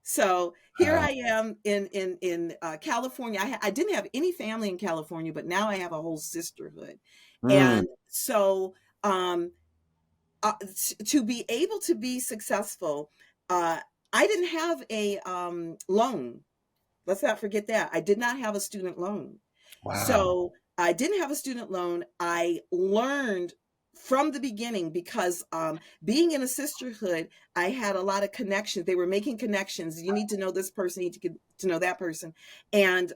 So here Wow. I am in California. I didn't have any family in California, but now I have a whole sisterhood, Mm, and so um, to be able to be successful, uh, I didn't have a loan. Let's not forget that. I did not have a student loan. wow. So I didn't have a student loan. I learned from the beginning because being in a sisterhood, I had a lot of connections. They were making connections. You need to know this person, you need to get to know that person. And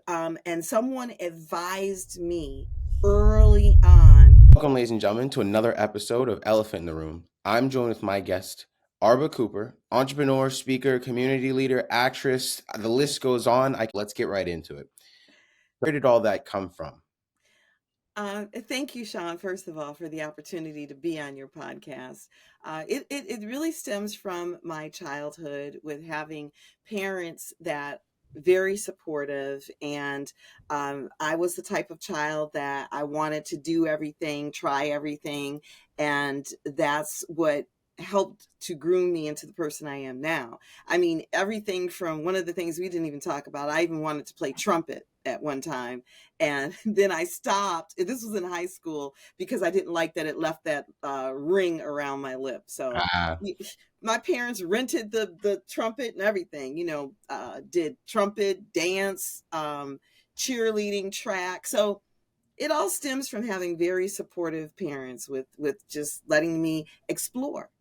someone advised me early on. Welcome, ladies and gentlemen, to another episode of Elephant in the Room. I'm joined with my guest, Arba Cooper, entrepreneur, speaker, community leader, actress. The list goes on. Let's get right into it. Where did all that come from? Thank you, Sean, first of all, for the opportunity to be on your podcast. It really stems from my childhood with having parents that very supportive, and I was the type of child that I wanted to do everything, try everything, and that's what helped to groom me into the person I am now. I mean, everything from one of the things we didn't even talk about, I even wanted to play trumpet at one time, and then I stopped. This was in high school because I didn't like that it left that ring around my lip. So Ah, my parents rented the trumpet and everything, did trumpet, dance, cheerleading, track. So it all stems from having very supportive parents with just letting me explore.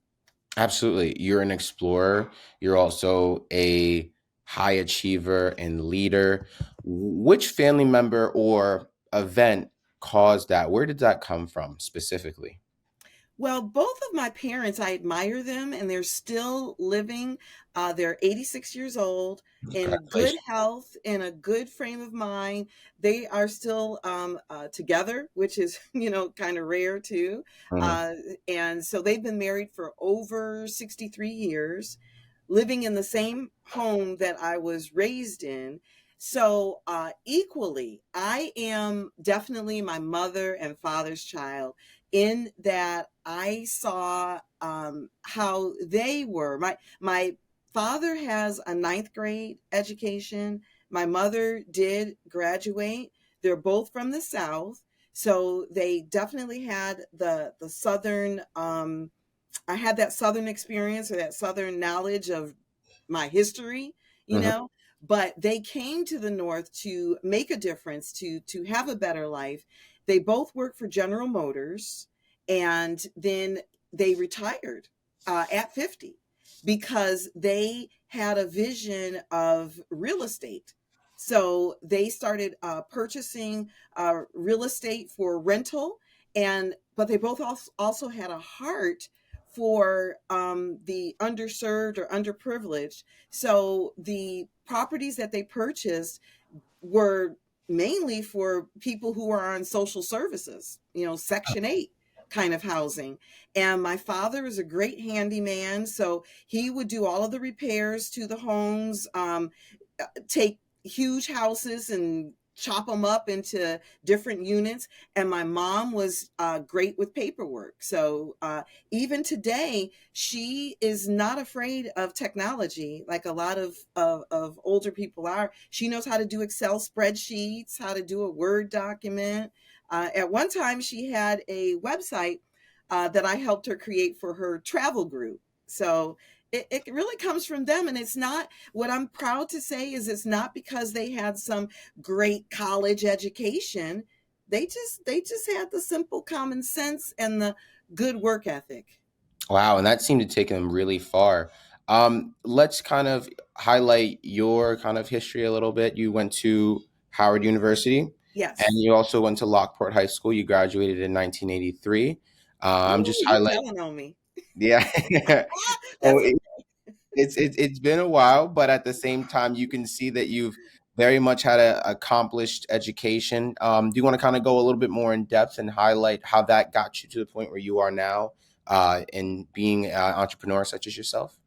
absolutely. You're an explorer. You're also a high achiever and leader. Which family member or event caused that? Where did that come from specifically? Well, both of my parents, I admire them and they're still living. They're 86 years old in good Congratulations. health, in a good frame of mind. They are still together, which is, kind of rare too. Mhm. Uh, and so they've been married for over 63 years, living in the same home that I was raised in. So, equally, I am definitely my mother and father's child in that I saw how they were. My father has a ninth grade education. My mother did graduate. They're both from the South, so they definitely had the Southern. I had that Southern experience or that Southern knowledge of my history, you Mhm. know. But they came to the North to make a difference, to have a better life. They both worked for General Motors, and then they retired at 50 because they had a vision of real estate. So they started purchasing real estate for rental, and but they both also had a heart for the underserved or underprivileged. So the properties that they purchased were mainly for people who are on social services, Section 8 kind of housing. And my father is a great handyman, so he would do all of the repairs to the homes, take huge houses and chop them up into different units. And my mom was great with paperwork. So even today, she is not afraid of technology like a lot of older people are. She knows how to do Excel spreadsheets, how to do a Word document. At one time, she had a website that I helped her create for her travel group. So it really comes from them. And it's not, what I'm proud to say is, it's not because they had some great college education. They just had the simple common sense and the good work ethic. Wow, and that seemed to take them really far. Let's kind of highlight your kind of history a little bit. You went to Howard University, and Yes. you also went to Lockport High School. You graduated in 1983. I'm Ooh, just you highlight, telling on me. yeah. So That's okay. it's been a while, but at the same time, you can see that you've very much had a accomplished education. Do you want to kind of go a little bit more in depth and highlight how that got you to the point where you are now, in being an entrepreneur such as yourself?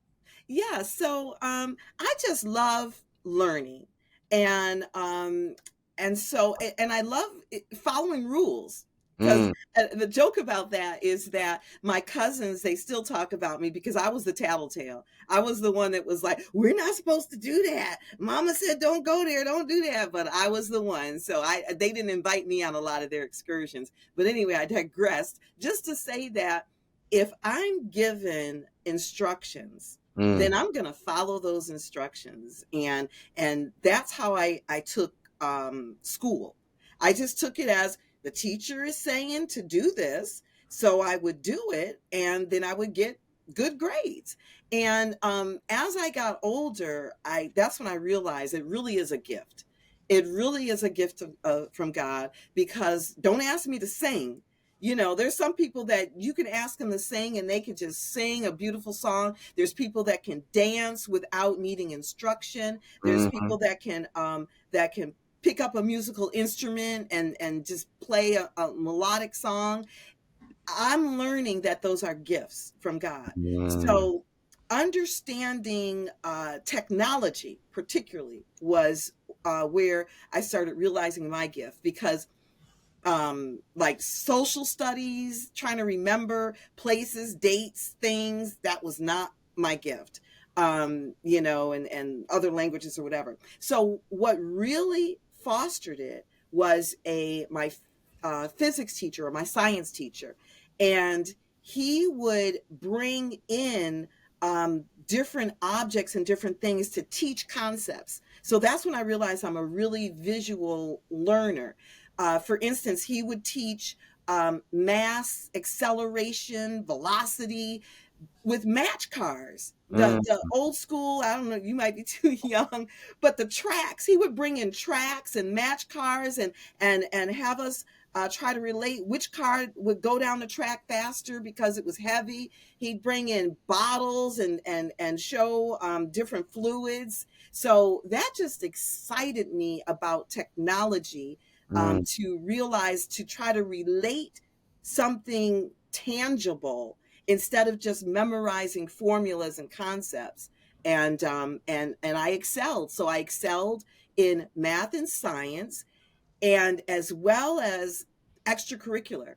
Yeah, so I just love learning, and and I love following rules. Because Mm. the joke about that is that my cousins, they still talk about me because I was the tattletale. I was the one that was like, we're not supposed to do that. Mama said, don't go there, don't do that. But I was the one. So they didn't invite me on a lot of their excursions. But anyway, I digressed just to say that if I'm given instructions, then Mm. I'm going to follow those instructions. And that's how I took school. I just took it as the teacher is saying to do this, so I would do it, and then I would get good grades. And as I got older, I that's when I realized it really is a gift. It really is a gift from God, because don't ask me to sing. You know, there's some people that you can ask them to sing and they can just sing a beautiful song. There's people that can dance without needing instruction. There's Mhm. people that can pick up a musical instrument and just play a melodic song. I'm learning that those are gifts from God. Mm. So understanding technology particularly was where I started realizing my gift, because like social studies, trying to remember places, dates, things, that was not my gift. You know, and other languages or whatever. So what really fostered it was a my physics teacher or my science teacher, and he would bring in different objects and different things to teach concepts. So that's when I realized I'm a really visual learner. For instance, he would teach mass, acceleration, velocity with match cars. Mm. The old school, I don't know, you might be too young, but the tracks, he would bring in tracks and match cars and have us try to relate which car would go down the track faster because it was heavy. He'd bring in bottles and show different fluids. So that just excited me about technology, Mm. to realize, to try to relate something tangible instead of just memorizing formulas and concepts. And I excelled. So I excelled in math and science, and as well as extracurricular.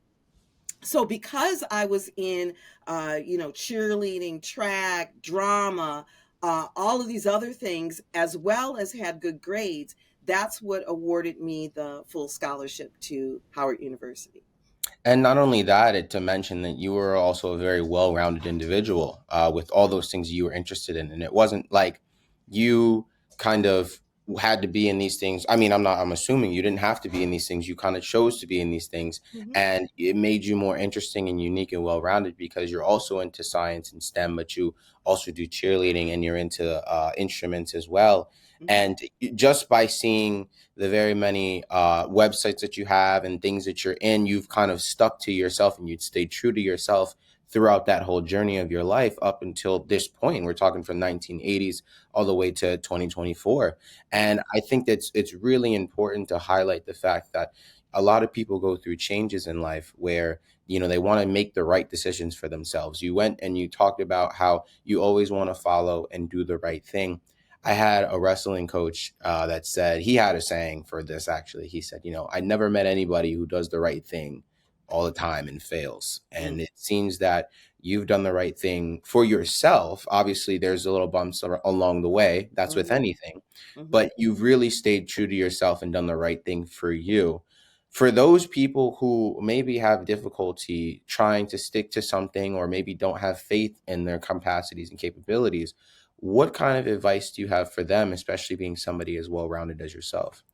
So because I was in, you know, cheerleading, track, drama, all of these other things, as well as had good grades, that's what awarded me the full scholarship to Howard University. And not only that, to mention that you were also a very well-rounded individual with all those things you were interested in, and it wasn't like you kind of had to be in these things. I mean, I'm assuming you didn't have to be in these things. You kind of chose to be in these things, Hmm. and it made you more interesting and unique and well-rounded because you're also into science and STEM, but you also do cheerleading and you're into instruments as well. Hmm. And just by seeing the very many websites that you have and things that you're in, you've kind of stuck to yourself and you'd stay true to yourself throughout that whole journey of your life up until this point. We're talking from 1980s all the way to 2024. And I think that it's really important to highlight the fact that a lot of people go through changes in life where they want to make the right decisions for themselves. You went and you talked about how you always want to follow and do the right thing. I had a wrestling coach that said, he had a saying for this actually. He said, I never met anybody who does the right thing all the time and fails. Hmm. And it seems that you've done the right thing for yourself. Obviously, there's a little bumps along the way. That's with Hmm. anything. Hmm. But you've really stayed true to yourself and done the right thing for you. For those people who maybe have difficulty trying to stick to something or maybe don't have faith in their capacities and capabilities, what kind of advice do you have for them, especially being somebody as well rounded as yourself?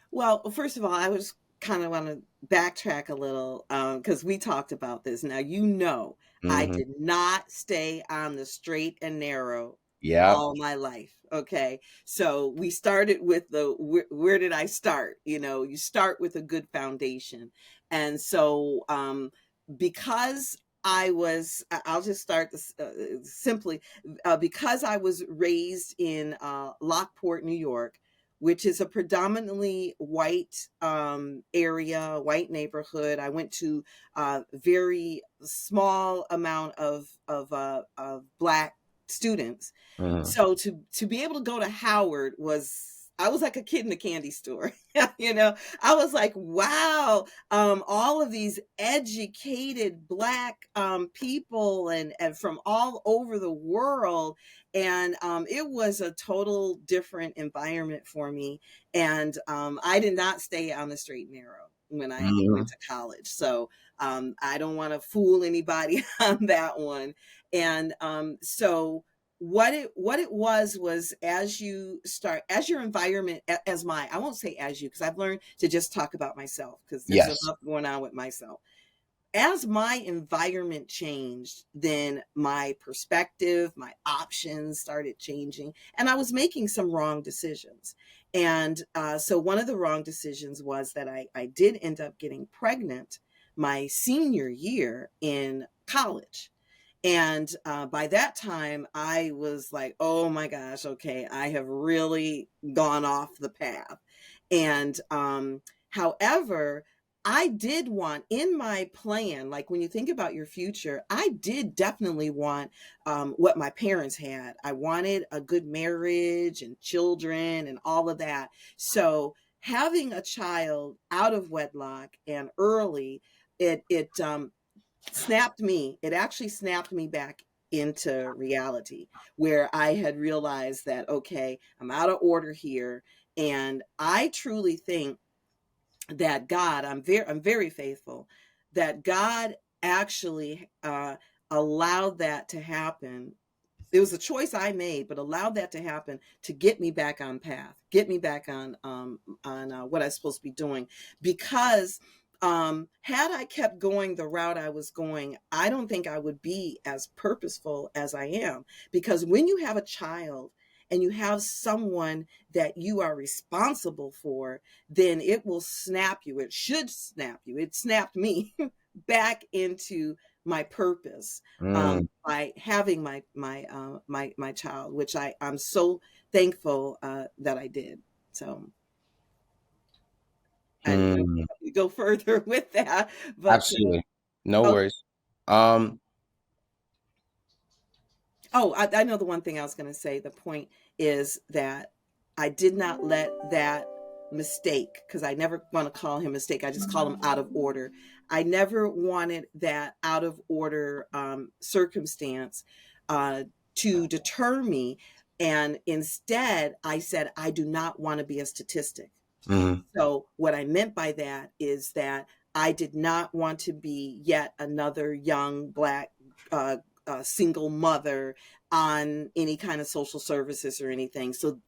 Well, first of all, I was kind of want to backtrack a little, because we talked about this. Now, you know, I Hmm. did not stay on the straight and narrow Yep. all my life. Okay. So we started with where did I start? You know, you start with a good foundation. And so, because I'll just start this simply, because I was raised in Lockport, New York, which is a predominantly white area, white neighborhood. I went to a very small amount of black students. Hmm. So to be able to go to Howard was I was like a kid in a candy store. You know, I was like, wow, all of these educated Black people and from all over the world. And it was a total different environment for me. And I did not stay on the straight and narrow when I went Mhm. to college. So I don't want to fool anybody on that one. And so what it was as you start, as your environment, as my, I won't say as you, because I've learned to just talk about myself, because there's Yes. enough going on with myself. As my environment changed, then my perspective, my options started changing, and I was making some wrong decisions. And so one of the wrong decisions was that I did end up getting pregnant my senior year in college. And by that time, I was like, oh my gosh, okay, I have really gone off the path. And however, I did want in my plan, like when you think about your future, I did definitely want what my parents had. I wanted a good marriage and children and all of that. So having a child out of wedlock and early, it snapped me. It actually snapped me back into reality, where I had realized that, okay, I'm out of order here. And I truly think that God, I'm very faithful that God actually allowed that to happen. It was a choice I made, but allowed that to happen to get me back on path, get me back on what I was supposed to be doing. Because had I kept going the route I was going, I don't think I would be as purposeful as I am. Because when you have a child and you have someone that you are responsible for, then it will snap you. It should snap you. It snapped me back into my purpose Mm. by having my child, which I'm so thankful that I did. So I didn't know Mm. if we go further with that, but Absolutely. No okay. worries. Um, Oh, I know the one thing I was going to say. The point is that I did not let that mistake, because I never want to call him mistake. I just call him out of order. I never wanted that out of order circumstance uh, to deter me. And instead, I said, I do not want to be a statistic. mhm. So, what I meant by that is that I did not want to be yet another young Black uh, single mother on any kind of social services or anything. So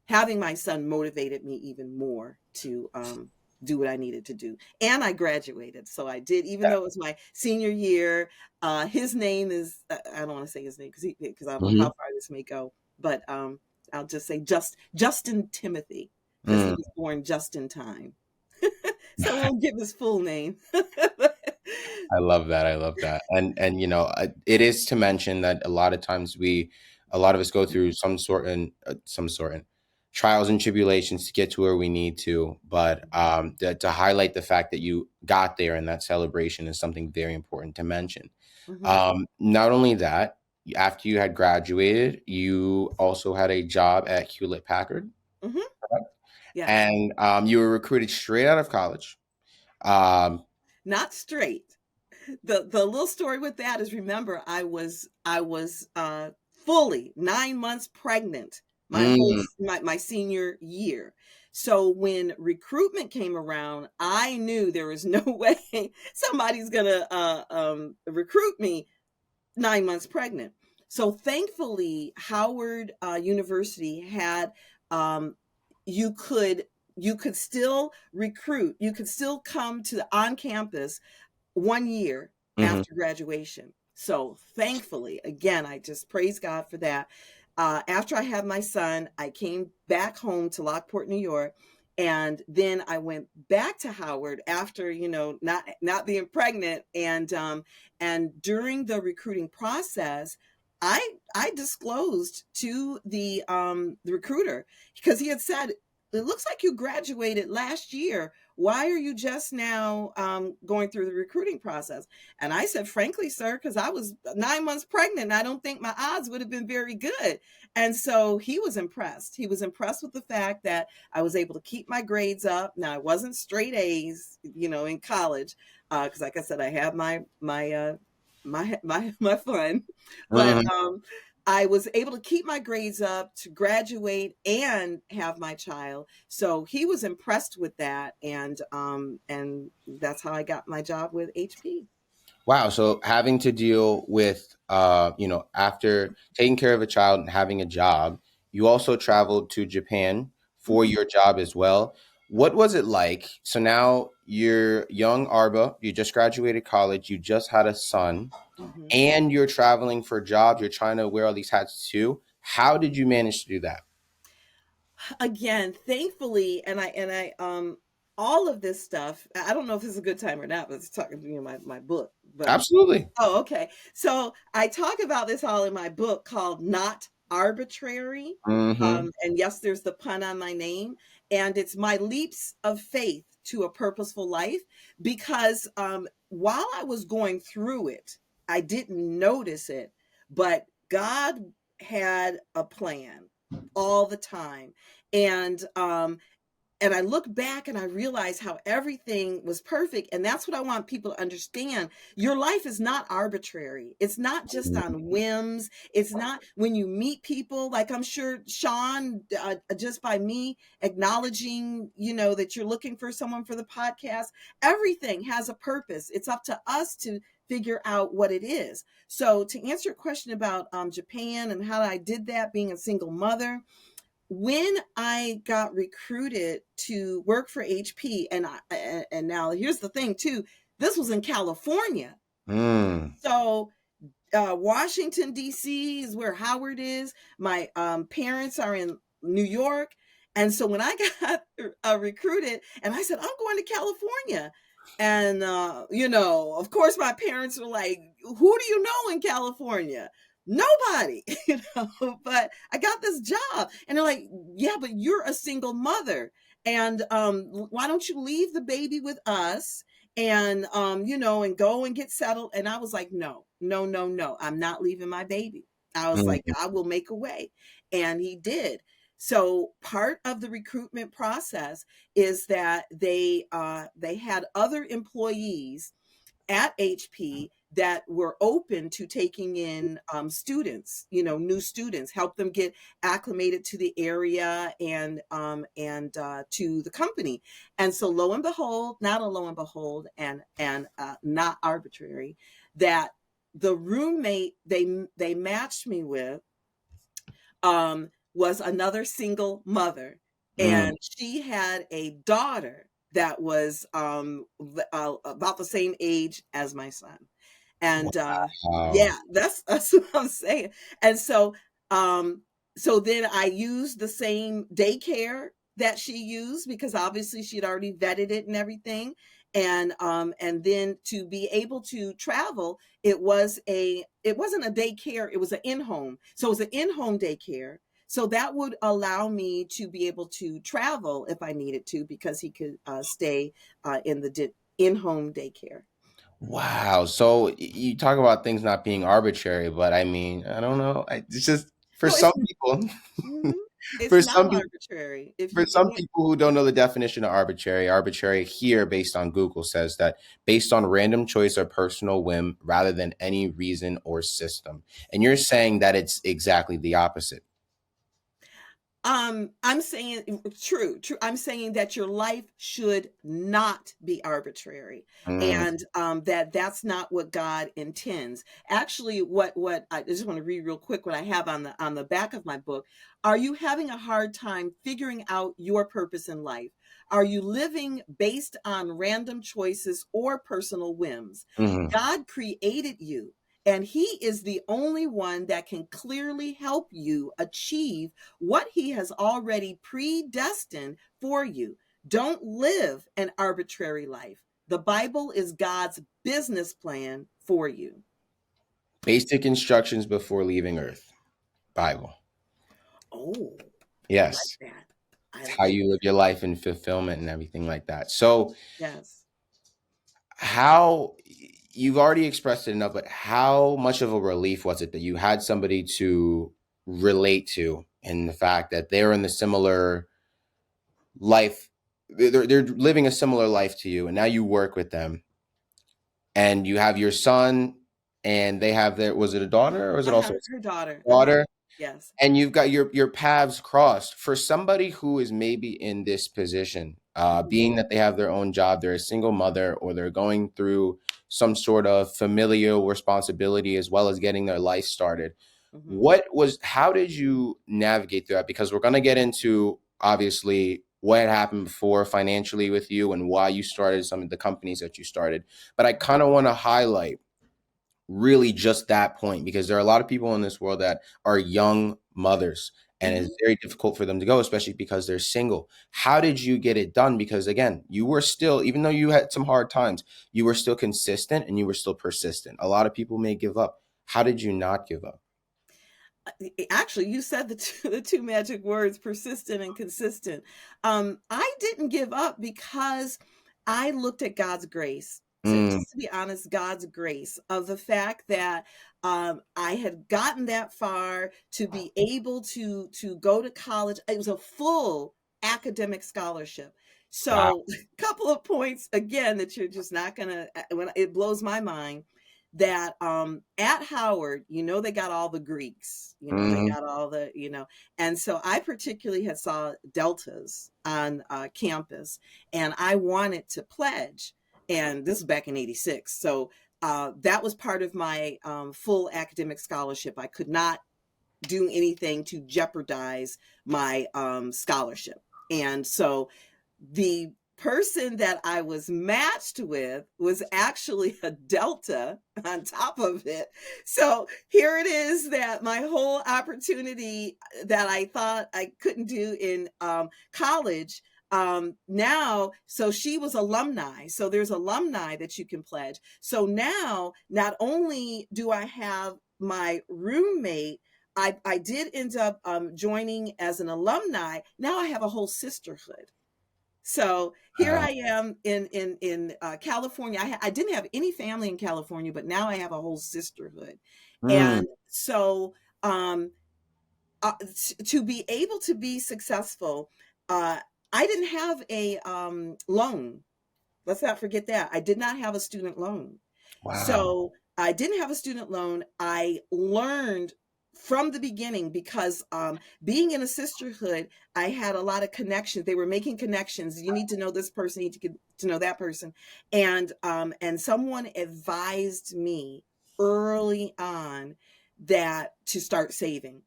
having my son motivated me even more to do what I needed to do. And I graduated. So I did, even Yeah. though it was my senior year. His name is, I don't want to say his name because I don't know how Mhm. far this may go, but I'll just say Justin Timothy, because he Mm. was born just in time. So I won't give his full name. I love that. I love that. And you know, it is to mention that a lot of us go through some sort and trials and tribulations to get to where we need to. But to highlight the fact that you got there and that celebration is something very important to mention. Hmm. Not only that, after you had graduated, you also had a job at Hewlett Packard, Hmm. correct? Yes. And you were recruited straight out of college. Um, Not straight. The little story with that is, remember, I was fully 9 months pregnant mm, my senior year. So when recruitment came around, I knew there was no way somebody's gonna recruit me 9 months pregnant. So thankfully, Howard University had um, you could you could still recruit, you could still come to the on campus 1 year mhm. after graduation. So thankfully, again, I just praise God for that. After I had my son, I came back home to Lockport, New York, and then I went back to Howard after, not being pregnant. And during the recruiting process, I disclosed to the recruiter, because he had said, it looks like you graduated last year. Why are you just now going through the recruiting process? And I said, frankly, sir, because I was 9 months pregnant, and I don't think my odds would have been very good. And so he was impressed. He was impressed with the fact that I was able to keep my grades up. Now, it wasn't straight A's, in college, because like I said, I have my fun, but Mhm. I was able to keep my grades up to graduate and have my child. So he was impressed with that, and that's how I got my job with HP. Wow. So having to deal with, after taking care of a child and having a job, you also traveled to Japan for Mhm, your job as well. What was it like? So now you're young Arba, you just graduated college, you just had a son, mhm. and you're traveling for jobs. You're trying to wear all these hats too. How did you manage to do that? Again, thankfully, all of this stuff. I don't know if it's a good time or not, but it's talking to you my book. But Absolutely. oh, okay. So I talk about this all in my book called Not Arbitrary. Hmm. And yes, there's the pun on my name. And it's my leaps of faith to a purposeful life, because while I was going through it, I didn't notice it, but God had a plan all the time. And and I look back and I realize how everything was perfect. And that's what I want people to understand. Your life is not arbitrary. It's not just on whims. It's not when you meet people, like I'm sure Shaun, just by me acknowledging, that you're looking for someone for the podcast, everything has a purpose. It's up to us to figure out what it is. So to answer your question about Japan and how I did that being a single mother, when I got recruited to work for HP, and now here's the thing too, this was in California. Mm. So Washington D.C. is where Howard is. My parents are in New York, and so when I got recruited, and I said I'm going to California, and of course my parents were like, "Who do you know in California?" Nobody, But I got this job, and they're like, "Yeah, but you're a single mother, and why don't you leave the baby with us?" And and go and get settled. And I was like, no, no, no, no, I'm not leaving my baby. I was like, Mm. God will make a way. And he did. So part of the recruitment process is that they had other employees at HP that were open to taking in students, new students, help them get acclimated to the area and to the company. And so, lo and behold, not a lo and behold, and not arbitrary, that the roommate they matched me with was another single mother, Mm. and she had a daughter that was about the same age as my son. And Wow. yeah, that's what I'm saying. And um, so then I used the same daycare that she used, because obviously she'd already vetted it and everything. And then to be able to travel, it wasn't a daycare, it was an in-home. So it was an in-home daycare. So that would allow me to be able to travel if I needed to, because he could stay in the in-home daycare. Wow. So you talk about things not being arbitrary, but I mean, I don't know. It's just for No, some people, mhm. It's for not some people, arbitrary. If for you some people who don't know the definition of arbitrary, arbitrary here based on Google says that based on random choice or personal whim rather than any reason or system. And you're saying that it's exactly the opposite. I'm saying true, true. I'm saying that your life should not be arbitrary, Mm. and that's not what God intends. Actually, what I just want to read real quick what I have on the back of my book. Are you having a hard time figuring out your purpose in life? Are you living based on random choices or personal whims? Mhm. God created you, and He is the only one that can clearly help you achieve what he has already predestined for you. Don't live an arbitrary life. The Bible is God's business plan for you. Basic instructions before leaving Earth. Bible. Oh, I like Yes. that. It's how you live your life and fulfillment and everything like that. So yes. how you've already expressed it enough, but how much of a relief was it that you had somebody to relate to in the fact that they're in the similar life, they're living a similar life to you, and now you work with them, and you have your son, and they have their, was it a daughter or was it also Her daughter. a daughter? Yes. And you've got your paths crossed. For somebody who is maybe in this position, Mhm, being that they have their own job, they're a single mother, or they're going through some sort of familial responsibility as well as getting their life started. mhm, What was, how did you navigate through that? Because we're going to get into obviously what had happened before financially with you and why you started some of the companies that you started. But I kind of want to highlight really just that point, because there are a lot of people in this world that are young mothers, and mhm. it's very difficult for them to go, especially because they're single. How did you get it done? Because again, you were still, even though you had some hard times, you were still consistent and you were still persistent. A lot of people may give up. How did you not give up? Actually, you said the two magic words, persistent and consistent. I didn't give up because I looked at God's grace. Mm, Just to be honest, God's grace of the fact that I had gotten that far to be able to go to college. It was a full academic scholarship. wow. So, a couple of points again that you're just not gonna. When it blows my mind that at Howard, they got all the Greeks, they Mm, got all the, and so I particularly had saw deltas on campus, and I wanted to pledge, and this was back in '86, so that was part of my full academic scholarship. I could not do anything to jeopardize my scholarship, and so the person that I was matched with was actually a Delta on top of it. So here it is that my whole opportunity that I thought I couldn't do in college. Now, so she was alumni. So there's alumni that you can pledge. So now, not only do I have my roommate, I did end up joining as an alumni. Now I have a whole sisterhood. So here wow. I am in California. I didn't have any family in California, but now I have a whole sisterhood, Mm, and so um, to be able to be successful, uh, I didn't have a loan. Let's not forget that I did not have a student loan. wow. So I didn't have a student loan. I learned from the beginning because being in a sisterhood, I had a lot of connections. They were making connections. You need to know this person, you need to get to know that person, and someone advised me early on that to start saving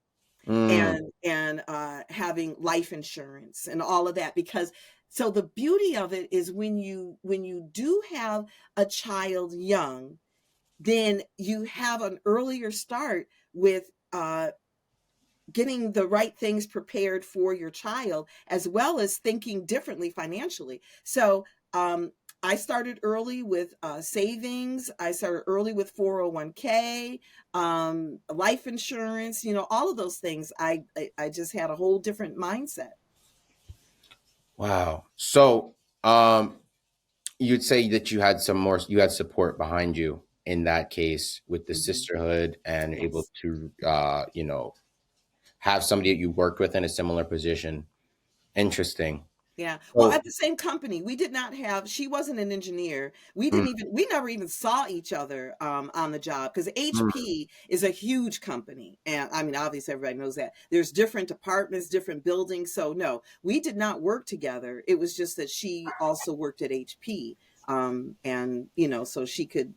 Mm, and having life insurance and all of that, because so the beauty of it is when you do have a child young, then you have an earlier start with getting the right things prepared for your child, as well as thinking differently financially. So I started early with savings. I started early with 401k, life insurance, all of those things. I just had a whole different mindset. wow. So, you'd say that you had some more, you had support behind you in that case with the Hmm. sisterhood and able Yes. to, have somebody that you worked with in a similar position. Interesting. Yeah. Well, So, at the same company, we did not have, she wasn't an engineer. mm, We never even saw each other on the job because mm, HP is a huge company. And I mean, obviously everybody knows that there's different departments, different buildings. So no, we did not work together. It was just that she also worked at HP. And so she could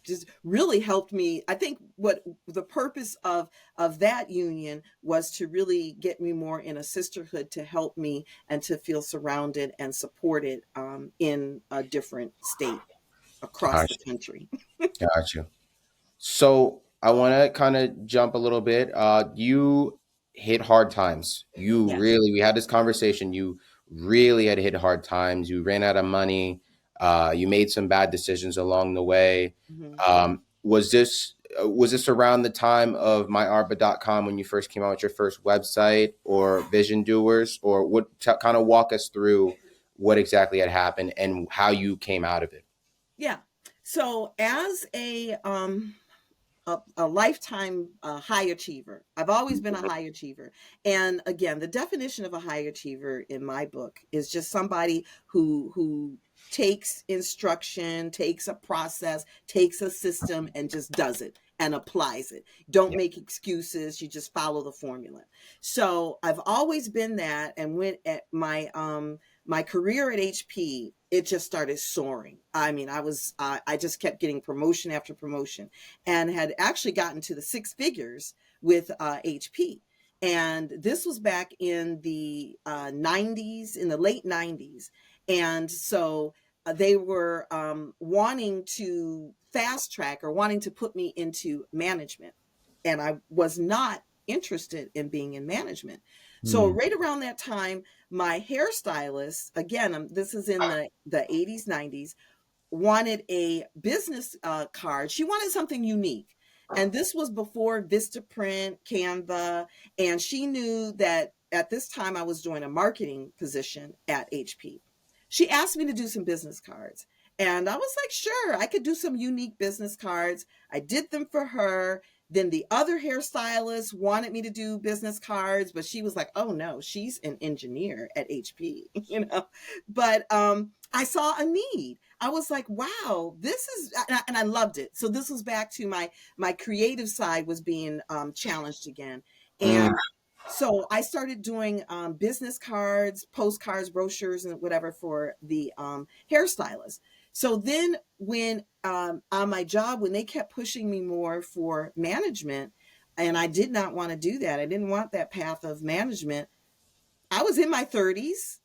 just really helped me. I think what the purpose of that union was to really get me more in a sisterhood, to help me and to feel surrounded and supported in a different state across the gotcha, country. gotcha. So I want to kind of jump a little bit. You hit hard times. You Yes. really, we had this conversation. You really had hit hard times. You ran out of money. You made some bad decisions along the way. Hmm. Was this? was this around the time of myarba.com when you first came out with your first website, or Vision Doers, or what? Kind of walk us through what exactly had happened and how you came out of it. Yeah. So as a lifetime high achiever. I've always been a high achiever. And again, the definition of a high achiever in my book is just somebody who takes instruction, takes a process, takes a system and just does it and applies it. Don't make excuses, you just follow the formula. So I've always been that, and when at my career at HP, it just started soaring. I mean, I just kept getting promotion after promotion, and had actually gotten to the six figures with HP. And this was back in the 90s, in the late 90s. And so they were wanting to fast track, or wanting to put me into management. And I was not interested in being in management. So right around that time, my hairstylist, again, this is in the 80s, 90s, wanted a business card. She wanted something unique. And this was before Vistaprint, Canva. And she knew that at this time I was doing a marketing position at HP. She asked me to do some business cards. And I was like, sure, I could do some unique business cards. I did them for her. Then the other hairstylist wanted me to do business cards, but she was like, oh no, she's an engineer at HP, you know. But I saw a need. I was like, wow, this is, and I loved it. So this was back to my creative side was being challenged again. And so I started doing business cards, postcards, brochures, and whatever for the hairstylist. So then when on my job, when they kept pushing me more for management, and I did not want to do that, I didn't want that path of management. I was in my 30s,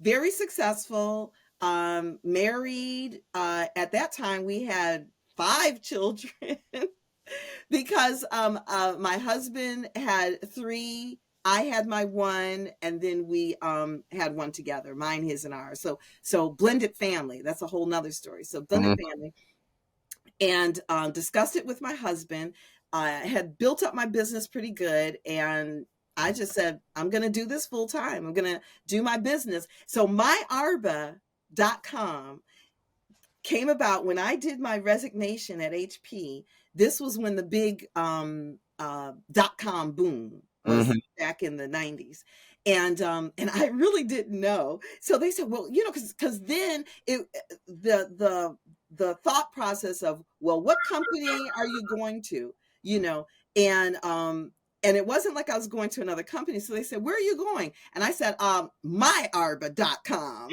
very successful, married. At that time, we had 5 children because my husband had 3. I had my 1, and then we had 1 together, mine, his, and ours. So blended family. That's a whole nother story. So blended family, and discussed it with my husband. I had built up my business pretty good, and I just said, I'm going to do this full time. I'm going to do my business. So myarba.com came about when I did my resignation at HP. This was when the big .com boom was back in the 90s. And I really didn't know. So they said, well, you know, because then the thought process of, well, what company are you going to, you know, and it wasn't like I was going to another company. So they said, where are you going? And I said, myarba.com.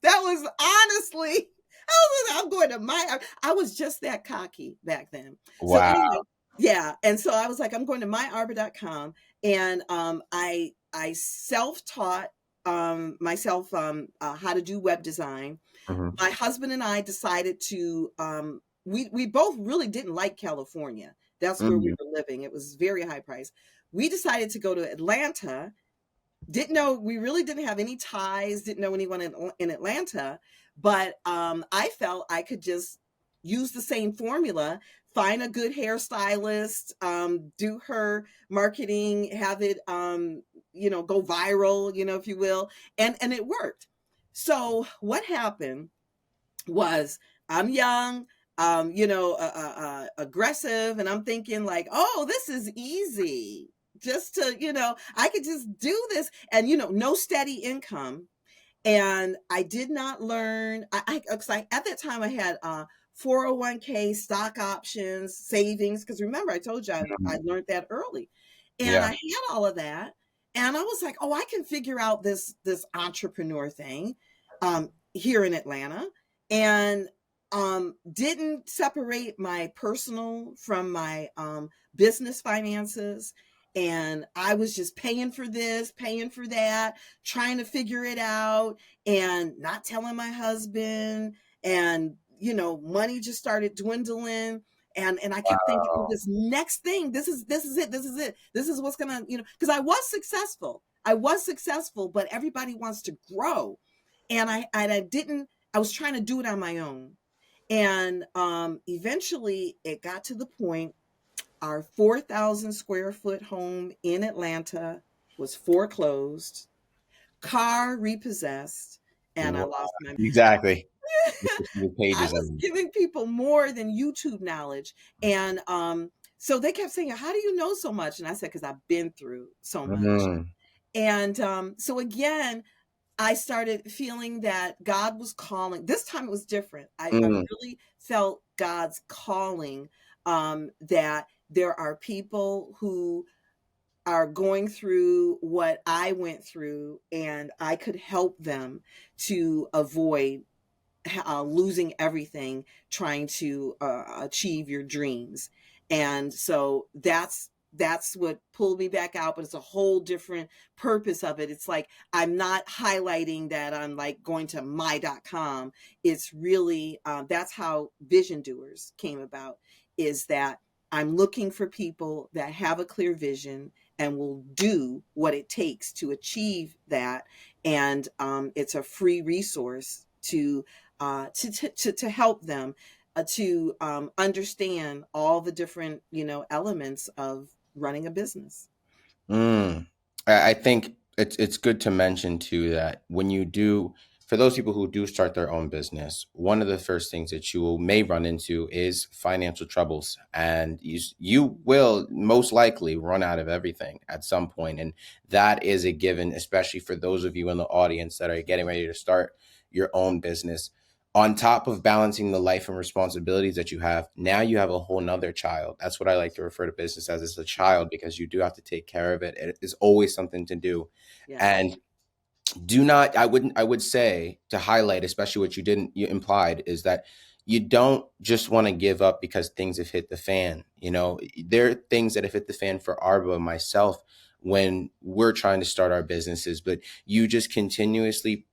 That was honestly, I'm going to I was just that cocky back then. Wow. So anyway, yeah. And so I was like, I'm going to myarba.com. And I self-taught myself how to do web design. My husband and I decided to, we both really didn't like California. That's where we were living. It was very high price. We decided to go to Atlanta. Didn't know, we really didn't have any ties, didn't know anyone in Atlanta, but I felt I could just use the same formula, find a good hairstylist, do her marketing, have it, you know, go viral, you know, if you will. And it worked. So what happened was, I'm young, you know, aggressive, and I'm thinking like, oh, this is easy. Just to, you know, I could just do this, and, you know, no steady income. And I did not learn, I at that time I had 401k, stock options, savings, because remember I told you I learned that early. And I had all of that. And I was like, oh, I can figure out this entrepreneur thing here in Atlanta. And didn't separate my personal from my business finances. And I was just paying for this, paying for that, trying to figure it out, and not telling my husband. And, you know, money just started dwindling. And I kept thinking, oh, this next thing, this is it. This is what's gonna, you know, because I was successful, but everybody wants to grow. And I was trying to do it on my own. And eventually it got to the point our 4,000 square foot home in Atlanta was foreclosed, car repossessed, and I Wow. lost my man. Exactly. The I pages of was giving people more than YouTube knowledge. And so they kept saying, how do you know so much? And I said, because I've been through so much. mm, And so again, I started feeling that God was calling. This time it was different. I mm, really felt God's calling, that there are people who are going through what I went through, and I could help them to avoid losing everything trying to achieve your dreams. And so that's what pulled me back out, but it's a whole different purpose of it. It's like I'm not highlighting that I'm like going to my.com. It's really that's how Vision Doers came about, is that I'm looking for people that have a clear vision and will do what it takes to achieve that. And it's a free resource to help them to understand all the different elements of running a business. mm. I think it's good to mention too that when you do, for those people who do start their own business, one of the first things that may run into is financial troubles, and you will most likely run out of everything at some point, and that is a given, especially for those of you in the audience that are getting ready to start your own business. On top of balancing the life and responsibilities that you have, now you have a whole nother child. That's what I like to refer to business as a child, because you do have to take care of it. It is always something to do. Yes. And do not, I would say, to highlight, especially what you implied, is that you don't just want to give up because things have hit the fan. There are things that have hit the fan for Arba and myself when we're trying to start our businesses, but you just continuously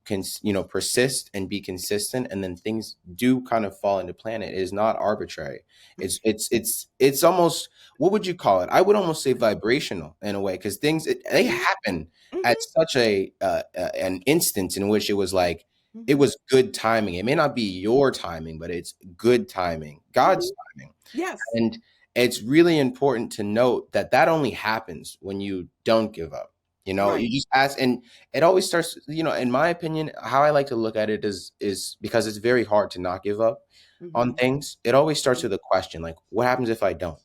persist and be consistent, and then things do kind of fall into plan. It is not arbitrary. It's almost, what would you call it? I would almost say vibrational in a way, because they Hmm. happen at Hmm. such an instance in which it was like, it Hmm. was good timing. It may not be your timing, but it's good timing, God's Hmm. timing. Yes. And it's really important to note that that only happens when you don't give up. You Right. just ask, and it always starts, in my opinion, how I like to look at it is because it's very hard to not give up on Hmm. things. It always starts with a question, like, what happens if I don't?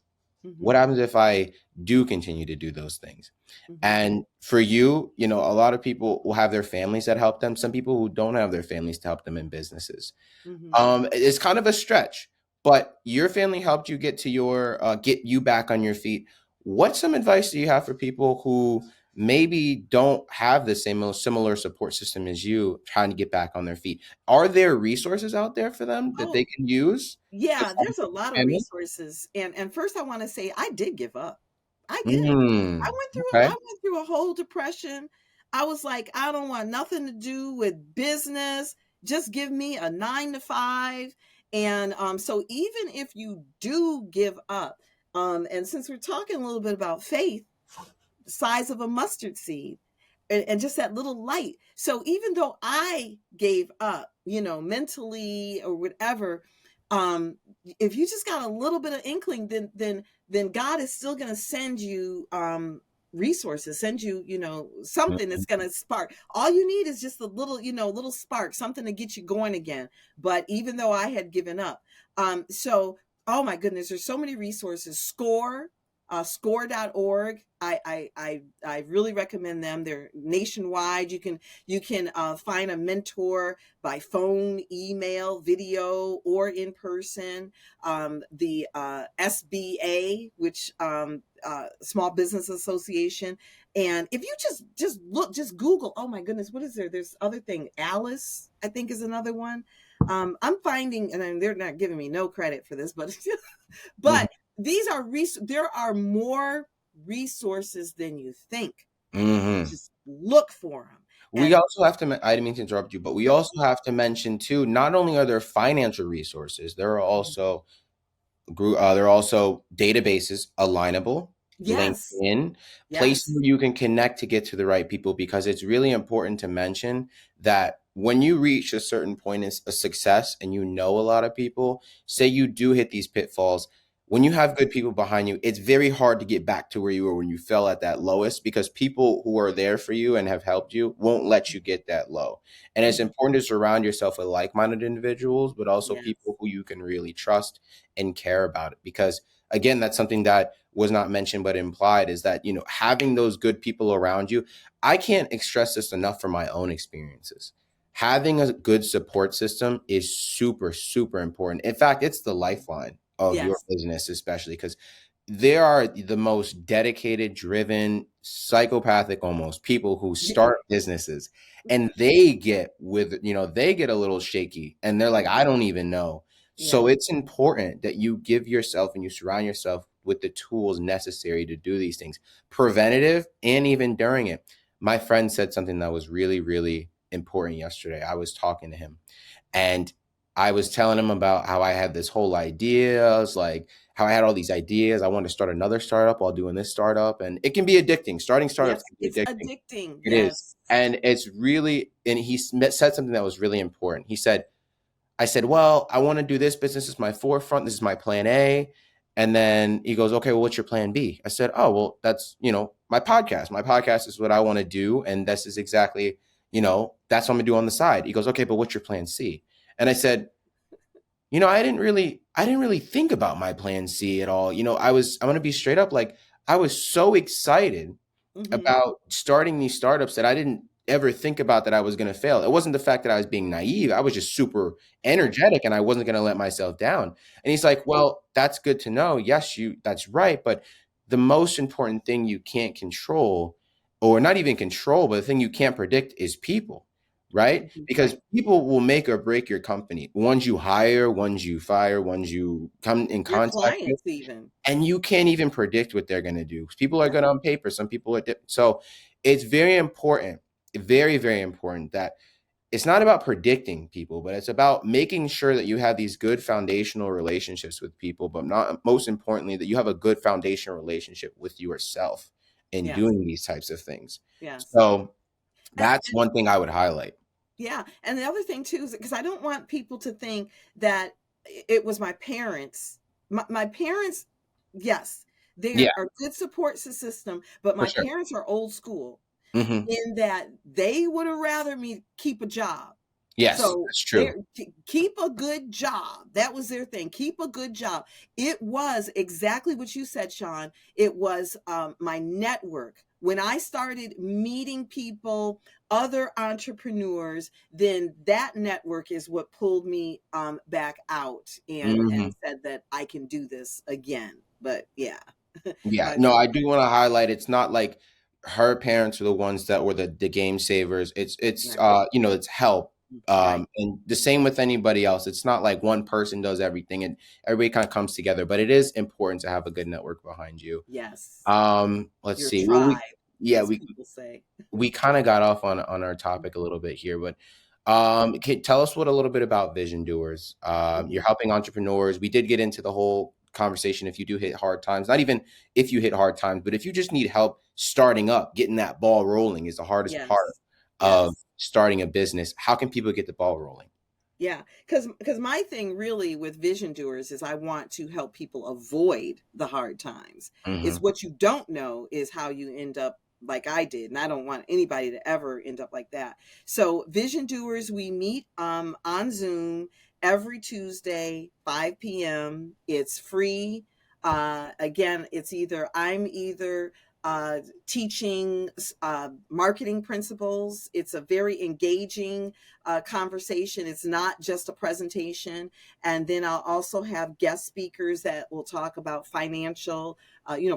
What Hmm. happens if I do continue to do those things? Hmm. And for you, a lot of people will have their families that help them. Some people who don't have their families to help them in businesses. Hmm. It's kind of a stretch, but your family helped you get you back on your feet. What some advice do you have for people who maybe don't have the same or similar support system as you, trying to get back on their feet? Are there resources out there for them that they Oh, can use yeah, besides there's a lot of family? resources. And first I want to say I did give up. I did. I Okay. went through a whole depression. I was like, I don't want nothing to do with business. Just give me a 9 to 5. And so even if you do give up, and since we're talking a little bit about faith, the size of a mustard seed, and just that little light. So even though I gave up, mentally or whatever, if you just got a little bit of inkling, then God is still going to send you resources, send you, something that's going to spark. All you need is just a little, little spark, something to get you going again. But even though I had given up, so oh my goodness, there's so many resources. Score.org. I really recommend them. They're nationwide. You can find a mentor by phone, email, video, or in person. The SBA, which Small Business Association, and if you just look, just Google. Oh my goodness, what is there? There's other thing. Alice, I think, is another one. I'm finding, and they're not giving me no credit for this, but Mhm. but there are more resources than you think. Mhm. Just look for them. We And also have to, I didn't mean to interrupt you, but we no. also have to mention too, not only are there financial resources, there are also databases, Alignable, Yes. LinkedIn, places Yes. where you can connect to get to the right people, because it's really important to mention that when you reach a certain point in a success and you know a lot of people, say you do hit these pitfalls, when you have good people behind you, it's very hard to get back to where you were when you fell at that lowest, because people who are there for you and have helped you won't let you get that low. And it's Mhm. important to surround yourself with like-minded individuals, but also Yes. people who you can really trust and care about it. Because again, that's something that was not mentioned but implied, is that, having those good people around you. I can't stress this enough from my own experiences. Having a good support system is super, super important. In fact, it's the lifeline of your Yes. business, especially because there are the most dedicated, driven, psychopathic almost people who start businesses, and they get a little shaky and they're like, I don't even know. Yeah. So it's important that you give yourself and you surround yourself with the tools necessary to do these things, preventative and even during it. My friend said something that was really, really important yesterday. I was talking to him and I was telling him about how I had this whole idea. I was like, how I had all these ideas. I wanted to start another startup while doing this startup. And it can be addicting. Starting startups Yes. can be It's addicting. addicting. It is. Yes. And it's really, and he said something that was really important. I said, well, I want to do this business. This is my forefront. This is my plan A. And then he goes, okay, well, what's your plan B? I said, oh, well, that's, my podcast. My podcast is what I want to do. And this is exactly, that's what I'm going to do on the side. He goes, okay, but what's your plan C? And I said, I didn't really think about my plan C at all. I'm going to be straight up. Like, I was so excited Hmm. about starting these startups that I didn't ever think about that I was going to fail. It wasn't the fact that I was being naive. I was just super Right. energetic and I wasn't going to let myself down. And he's like, "Well, that's good to know. Yes, that's right, but the most important thing you can't control, or not even control, but the thing you can't predict is people." Right? Mhm. Because Right. people will make or break your company. Ones you hire, ones you fire, ones you come in Your contact with, clients, even. and you can't even predict what they're going to do. People are Right. good on paper. Some people are so it's very important, very, very important that it's not about predicting people, but it's about making sure that you have these good foundational relationships with people, but not most importantly, that you have a good foundational relationship with yourself in Yes. doing these types of things. Yes. So And, that's one thing I would highlight. yeah. And the other thing too is because I don't want people to think that it was my parents. My parents, yes, they Yeah, are good support system, but for my sure. parents are old school Hmm. in that they would have rather me keep a job. Yes, So that's they true. keep a good job. That was their thing. Keep a good job. It was exactly what you said, Shaun. It was my network. When I started meeting people, other entrepreneurs, then that network is what pulled me back out and Hmm. said that I can do this again. But yeah, Yeah, my no, I do want to highlight it's not like her parents are the ones that were the game savers. It's right, it's help. right, And the same with anybody else. It's not like one person does everything and everybody kind of comes together, but it is important to have a good network behind you. yes, Let's your see. Well, tribe, yeah, as we people say. we kind of got off on our topic a little bit here, but can tell us what a little bit about Vision Doers. You're Mhm. helping entrepreneurs. We did get into the whole conversation. If you do hit hard times, not even if you hit hard times, but if you just need help starting up, getting that ball rolling is the hardest part Yes, of yes. starting a business. How can people get the ball rolling? Yeah, because my thing really with Vision Doers is I want to help people avoid the hard times. It's Hmm. what you don't know is how you end up like I did, and I don't want anybody to ever end up like that. So Vision Doers, we meet on Zoom every Tuesday, 5 p.m. It's free. Again, I'm either teaching marketing principles. It's a very engaging conversation. It's not just a presentation. And then I'll also have guest speakers that will talk about financial,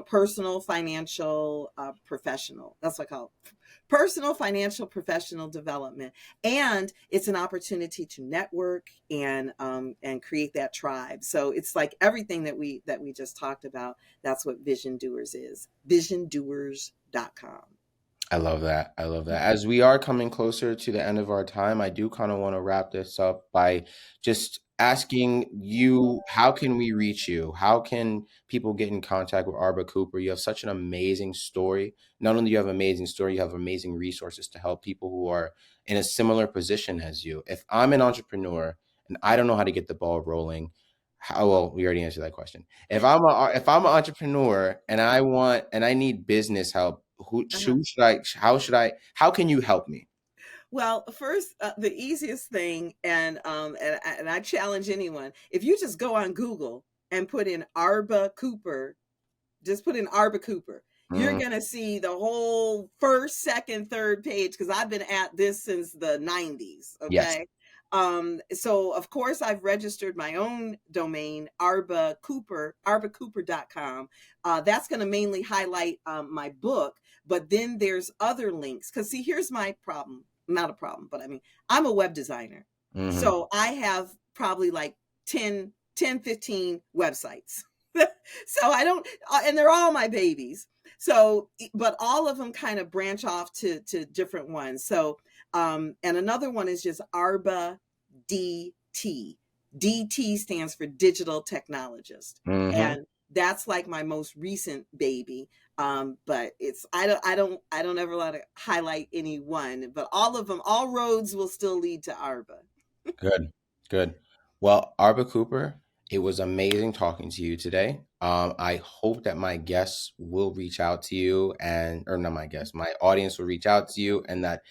personal, financial, professional. That's what I call it. Personal, financial, professional development, and it's an opportunity to network and create that tribe. So it's like everything that we just talked about. That's what Vision Doers is. VisionDoers.com. I love that. I love that. As we are coming closer to the end of our time, I do kind of want to wrap this up by just asking you, how can we reach you? How can people get in contact with Arba Cooper? You have such an amazing story. Not only do you have an amazing story, you have amazing resources to help people who are in a similar position as you. If I'm an entrepreneur and I don't know how to get the ball rolling, how, well, we already answered that question. If I'm an entrepreneur and I need business help, Uh-huh. how can you help me? Well, first, the easiest thing, and I challenge anyone, if you just go on Google and put in Arba Cooper, just put in Arba Cooper. You're Mm, gonna see the whole first, second, third page because I've been at this since the '90s. yes. Okay, so of course I've registered my own domain, Arba Cooper, ArbaCooper.com. That's going to mainly highlight my book, but then there's other links. Because see, here's my problem. Not a problem, but I mean, I'm a web designer, Hmm. so I have probably like 15 websites. So I don't, and they're all my babies. So, but all of them kind of branch off to different ones. So, and another one is just Arba DT. DT stands for digital technologist, Hmm. and that's like my most recent baby. But it's I don't ever want to highlight any one, but all of them, all roads will still lead to Arba. Good, good. Well, Arba Cooper, it was amazing talking to you today. I hope that my guests will reach out to you or not my guests, my audience will reach out to you, and that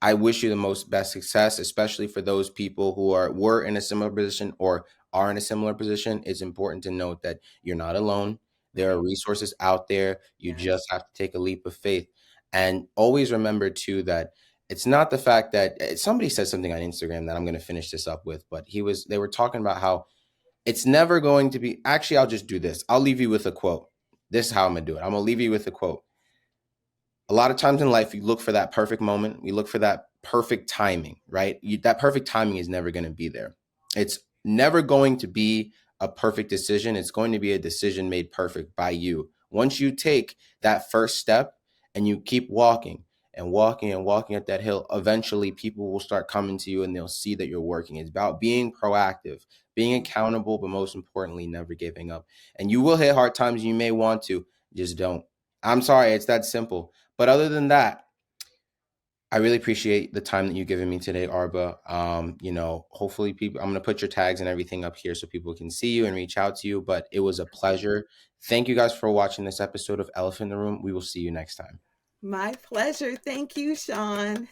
I wish you the most best success, especially for those people who were in a similar position or are in a similar position. It's important to note that you're not alone. There are Right. resources out there. You Yes. just have to take a leap of faith. And always remember too that it's not the fact that somebody said something on Instagram that I'm going to finish this up with, but they were talking about how it's never going to be, actually, I'll just do this. I'll leave you with a quote. This is how I'm going to do it. I'm going to leave you with a quote. A lot of times in life, you look for that perfect moment. We look for that perfect timing, right? That perfect timing is never going to be there. It's never going to be a perfect decision. It's going to be a decision made perfect by you. Once you take that first step and you keep walking and walking and walking up that hill, eventually people will start coming to you and they'll see that you're working. It's about being proactive, being accountable, but most importantly, never giving up. And you will hit hard times. You may want to, just don't. I'm sorry, it's that simple. But other than that, I really appreciate the time that you've given me today, Arba. Hopefully people, I'm going to put your tags and everything up here so people can see you and reach out to you. But it was a pleasure. Thank you guys for watching this episode of Elephant in the Room. We will see you next time. My pleasure. Thank you, Sean.